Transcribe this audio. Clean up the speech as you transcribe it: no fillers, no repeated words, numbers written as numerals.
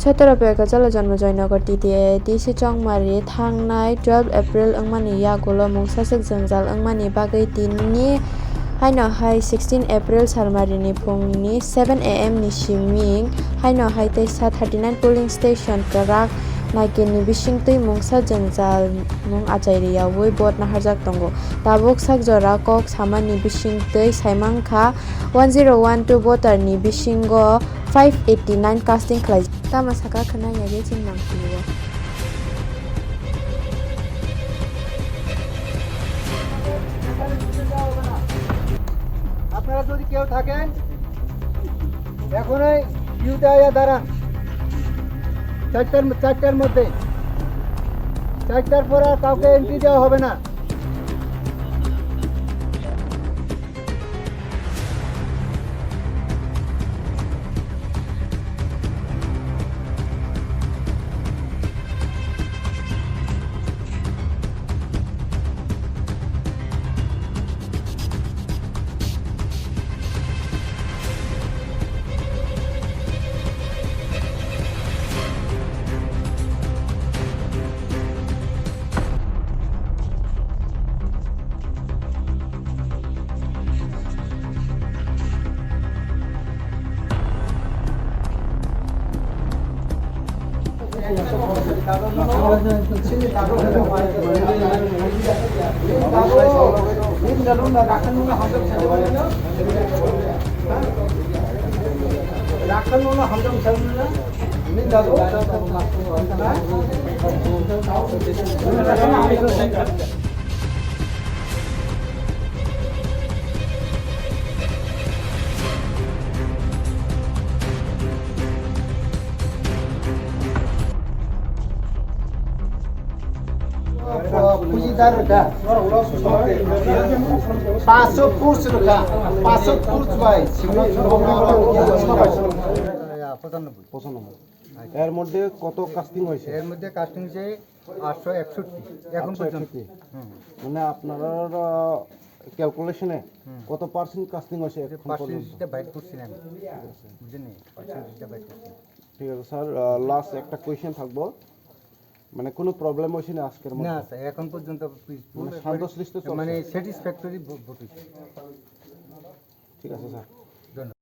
17 Pekajala Janmo Joynagar TTA TC Chongmari Thangnai 12 April Angmani Yagulo Mungsasik Jangjal Angmani Bagai Tinni Haino Hai 16 April Salmarini Phungni 7 AM ni Siming Haino Hai Teisa 39 Polling Station Karak Naikini Bisingtui Mungsa Jangjal Mung Achairi Yawi Bot Naharjak Tongo Tabuk Sakjora Kok Samani Bisingtui Saimangkha 1012 voter ni bisingo 589 casting khlai tama saka khana yage chingmang piwo আপনারা যদি কেউ থাকেন এখনই ইউদায়া দাঁড়ান চারটার মধ্যে চারটার পর আর কাউকে এন্ট্রি দেওয়া হবে না পুঁজিদার রেখা 500 ফুট রেখা 500 ফুট ভাই 95 এর মধ্যে কত কাস্টিং হয়েছে এর মধ্যে কাস্টিং হয়েছে 861 এখন পর্যন্ত মানে আপনার ক্যালকুলেশনে কত পার্সেন্ট কাস্টিং হয়েছে এখন পর্যন্ত পার্সেন্টেজটা বাইট করছি না আমি বুঝছেন পার্সেন্টেজটা বাইট করছি ঠিক আছে স্যার লাস্ট একটা কোশ্চেন থাকবো মানে কোনো প্রবলেম হয়েছে না আজকের মধ্যে না স্যার এখন পর্যন্ত মানে শান্তশিষ্ট মানে স্যাটিসফ্যাক্টরি ভোট হয়েছে ঠিক আছে স্যার